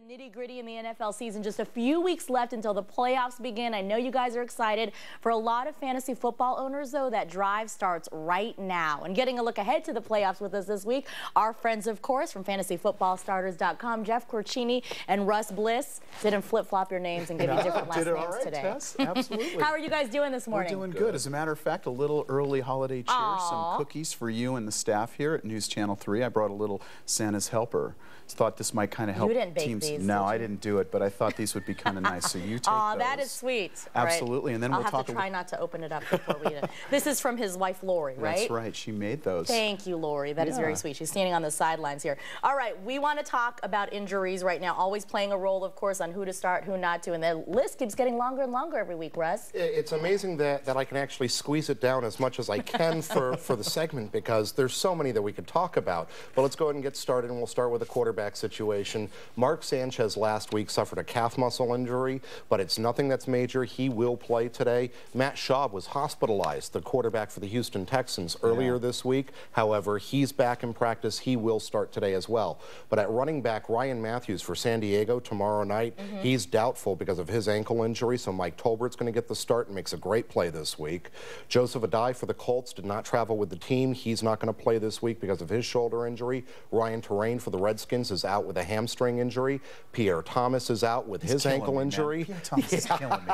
Nitty-gritty in the NFL season. Just a few weeks left until the playoffs begin. I know you guys are excited. For a lot of fantasy football owners, though, that drive starts right now. And getting a look ahead to the playoffs with us this week, our friends, of course, from fantasyfootballstarters.com, Jeff Coruccini and Russ Bliss. Didn't flip-flop your names and give you different last names today. Tess. Absolutely. How are you guys doing this morning? We're doing good. As a matter of fact, a little early holiday cheer, some cookies for you and the staff here at News Channel 3. I brought a little Santa's helper. Thought this might kind of help You didn't bake teams. these, No, I didn't do it, but I thought these would be kind of nice. So you take those. That is sweet. Absolutely. Right. And then I'll have to try not to open it up before we eat it. This is from his wife, Lori, right? That's right. She made those. Thank you, Lori. That is very sweet. She's standing on the sidelines here. All right, we want to talk about injuries right now, always playing a role, of course, on who to start, who not to, and the list keeps getting longer and longer every week, Russ. It's amazing that I can actually squeeze it down as much as I can for the segment, because there's so many that we could talk about. But let's go ahead and get started, and we'll start with the quarterback situation. Mark Sanchez last week suffered a calf muscle injury, but it's nothing that's major. He will play today. Matt Schaub was hospitalized, the quarterback for the Houston Texans, earlier this week. However, he's back in practice. He will start today as well. But at running back, Ryan Matthews for San Diego tomorrow night, he's doubtful because of his ankle injury, so Mike Tolbert's going to get the start and makes a great play this week. Joseph Adai for the Colts did not travel with the team. He's not going to play this week because of his shoulder injury. Ryan Terrain for the Redskins is out with a hamstring injury. Pierre Thomas is out with his ankle injury. Pierre Thomas is killing me.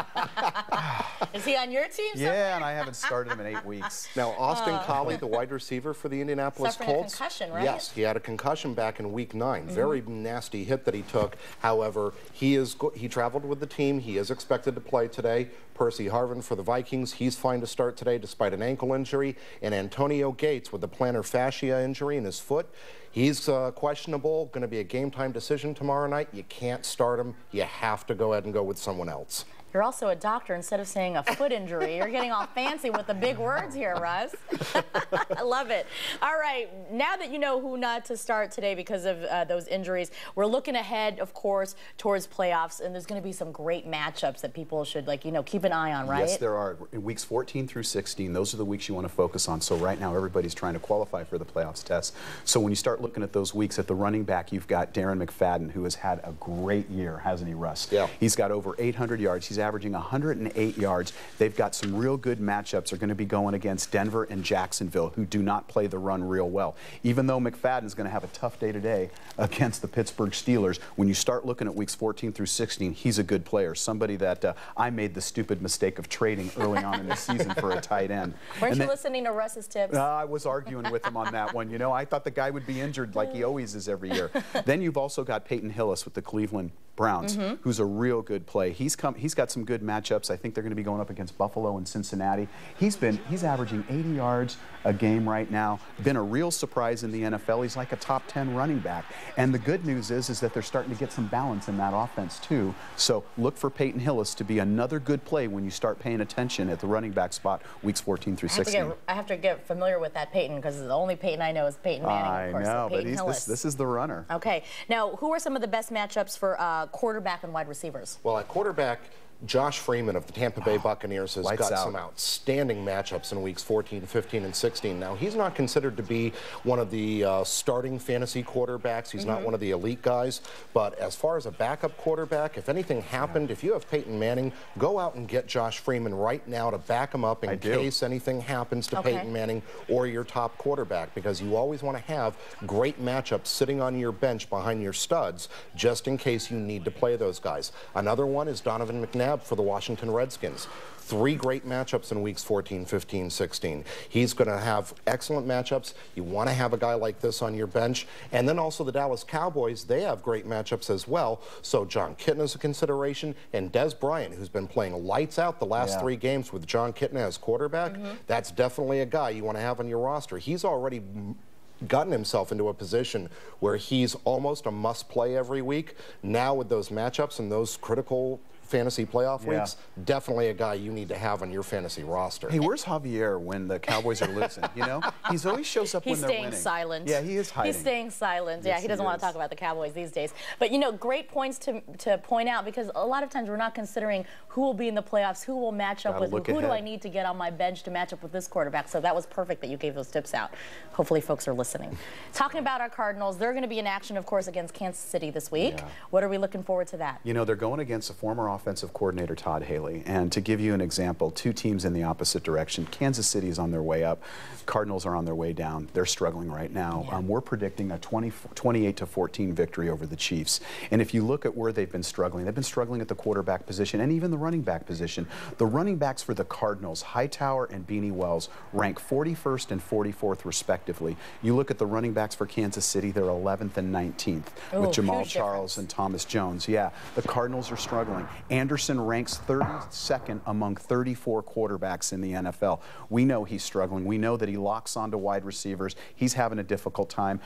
Is he on your team somewhere? Yeah, and I haven't started him in 8 weeks. Now, Austin Collie, the wide receiver for the Indianapolis Colts. Suffering a concussion, right? Yes, he had a concussion back in week 9. Very nasty hit that he took. However, he traveled with the team. He is expected to play today. Percy Harvin for the Vikings, he's fine to start today despite an ankle injury. And Antonio Gates with the plantar fascia injury in his foot. He's questionable, going to be a game-time decision tomorrow night. You can't start him. You have to go ahead and go with someone else. You're also a doctor. Instead of saying a foot injury, you're getting all fancy with the big words here, Russ. I love it. All right, now that you know who not to start today because of those injuries, we're looking ahead, of course, towards playoffs, and there's going to be some great matchups that people should, keep an eye on, right? Yes, there are. In weeks 14 through 16, those are the weeks you want to focus on. So right now, everybody's trying to qualify for the playoffs test. So when you start looking at those weeks, at the running back, you've got Darren McFadden, who has had a great year, hasn't he, Russ? Yeah. He's got over 800 yards. He's averaging 108 yards. They've got some real good matchups. They're going to be going against Denver and Jacksonville, who do not play the run real well. Even though McFadden's going to have a tough day today against the Pittsburgh Steelers, when you start looking at weeks 14 through 16, he's a good player. Somebody that I made the stupid mistake of trading early on in the season for a tight end. Weren't you listening to Russ's tips? I was arguing with him on that one. You know, I thought the guy would be injured like he always is every year. Then you've also got Peyton Hillis with the Cleveland Browns, who's a real good play. He's got some good matchups. I think they're going to be going up against Buffalo and Cincinnati. He's averaging 80 yards a game right now. Been a real surprise in the NFL. He's like a top 10 running back. And the good news is that they're starting to get some balance in that offense too. So look for Peyton Hillis to be another good play when you start paying attention at the running back spot weeks 14 through 16. I have to get familiar with that Peyton, because the only Peyton I know is Peyton Manning, of course. I know, so but this is the runner. Okay. Now, who are some of the best matchups for quarterback and wide receivers? Well, at quarterback, Josh Freeman of the Tampa Bay Buccaneers has got some outstanding matchups in weeks 14, 15, and 16. Now, he's not considered to be one of the starting fantasy quarterbacks. He's not one of the elite guys. But as far as a backup quarterback, if anything happened, if you have Peyton Manning, go out and get Josh Freeman right now to back him up in case anything happens to Peyton Manning or your top quarterback, because you always want to have great matchups sitting on your bench behind your studs just in case you need to play those guys. Another one is Donovan McNabb for the Washington Redskins. 3 great matchups in weeks 14, 15, 16. He's going to have excellent matchups. You want to have a guy like this on your bench. And then also the Dallas Cowboys, they have great matchups as well. So John Kitna is a consideration, and Des Bryant, who's been playing lights out the last 3 games with John Kitna as quarterback. That's definitely a guy you want to have on your roster. He's already gotten himself into a position where he's almost a must-play every week. Now with those matchups and those critical fantasy playoff weeks, definitely a guy you need to have on your fantasy roster. Hey, where's Javier when the Cowboys are losing? You know, he's always shows up when they're winning. He's staying silent. Yeah, he is hiding. He's staying silent. Yes, Yeah, he doesn't want to talk about the Cowboys these days. But, you know, great points to point out, because a lot of times we're not considering who will be in the playoffs, who will match up with who do I need to get on my bench to match up with this quarterback. So that was perfect that you gave those tips out. Hopefully folks are listening. Talking about our Cardinals, they're going to be in action, of course, against Kansas City this week. Yeah. What are we looking forward to that? You know, they're going against a former offensive coordinator, Todd Haley. And to give you an example, two teams in the opposite direction. Kansas City is on their way up. Cardinals are on their way down. They're struggling right now. Yeah. We're predicting a 28-14 victory over the Chiefs. And if you look at where they've been struggling at the quarterback position and even the running back position. The running backs for the Cardinals, Hightower and Beanie Wells, rank 41st and 44th respectively. You look at the running backs for Kansas City, they're 11th and 19th with Jamal Charles and Thomas Jones. Yeah, the Cardinals are struggling. Anderson ranks 32nd among 34 quarterbacks in the NFL. We know he's struggling. We know that he locks onto wide receivers. He's having a difficult time.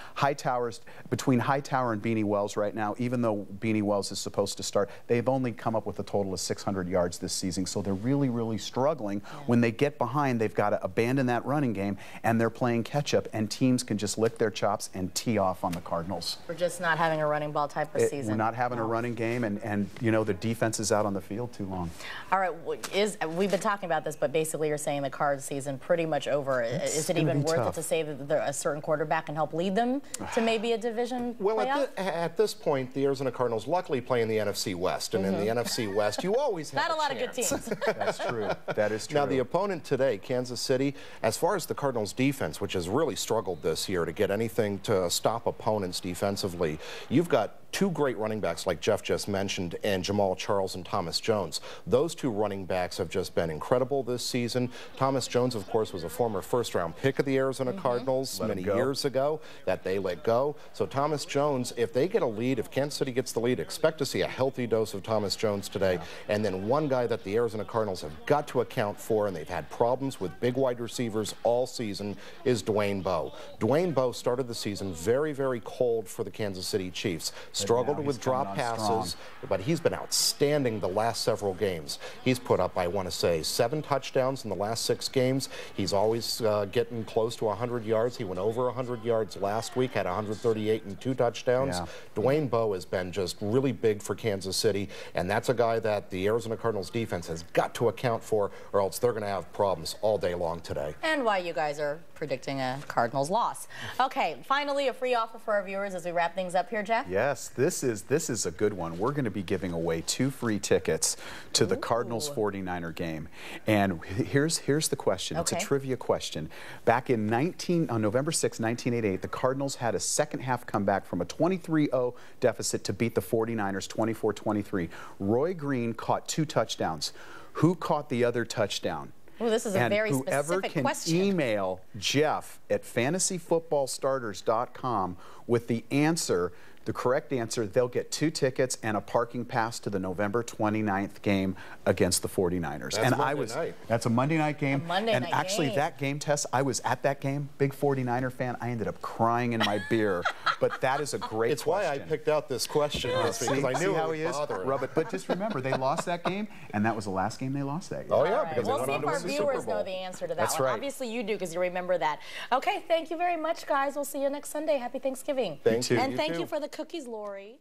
Between Hightower and Beanie Wells right now, even though Beanie Wells is supposed to start, they've only come up with a total of 600 yards this season, so they're really, really struggling. When they get behind, they've got to abandon that running game, and they're playing catch-up, and teams can just lick their chops and tee off on the Cardinals. We're just not having a running ball type of season. We're not having a running game, and you know, the defense is out on the field too long. All right, we've been talking about this, but basically you're saying the Cards season pretty much over. Is it even worth it to say that a certain quarterback can help lead them to maybe a division playoff? At this point, the Arizona Cardinals luckily play in the NFC West, and in the NFC West, you always have not a lot of good teams. That's true. That is true. Now, the opponent today, Kansas City, as far as the Cardinals' defense, which has really struggled this year to get anything to stop opponents defensively, you've got two great running backs like Jeff just mentioned, and Jamal Charles and Thomas Jones. Those two running backs have just been incredible this season. Thomas Jones, of course, was a former first-round pick of the Arizona Cardinals many years ago that they let go. So Thomas Jones, if they get a lead, if Kansas City gets the lead, expect to see a healthy dose of Thomas Jones today. And then one guy that the Arizona Cardinals have got to account for, and they've had problems with big wide receivers all season, is Dwayne Bowe. Dwayne Bowe started the season very, very cold for the Kansas City Chiefs. Struggled with drop passes, but he's been outstanding the last several games. He's put up, I want to say, 7 touchdowns in the last 6 games. He's always getting close to 100 yards. He went over 100 yards last week, had 138 and 2 touchdowns. Dwayne Bowe has been just really big for Kansas City, and that's a guy that the Arizona Cardinals defense has got to account for, or else they're going to have problems all day long today. And why you guys are predicting a Cardinals loss. Okay, finally, a free offer for our viewers as we wrap things up here, Jeff. Yes, this is a good one. We're going to be giving away 2 free tickets to the Cardinals 49er game. And here's the question. It's a trivia question. Back in on November 6, 1988, the Cardinals had a second half comeback from a 23-0 deficit to beat the 49ers 24-23. Roy Green caught 2 touchdowns. Who caught the other touchdown? Oh, this is a very specific question. Whoever can email Jeff at fantasyfootballstarters.com with the answer, the correct answer, they'll get 2 tickets and a parking pass to the November 29th game against the 49ers. That's Monday night. That's a Monday night game. And actually, that game, Tess, I was at that game. Big 49er fan. I ended up crying in my beer. But that is a great It's question. why I picked out this question. Because I knew how he is. Rub it. But just remember, they lost that game, and that was the last game they lost that year. Oh, yeah. Right. Because we'll see if our Super viewers Bowl. know the answer to that That's one. right. Obviously, you do, because you remember that. Okay, thank you very much, guys. We'll see you next Sunday. Happy Thanksgiving. Thank you. And thank you for the cookies, Lori.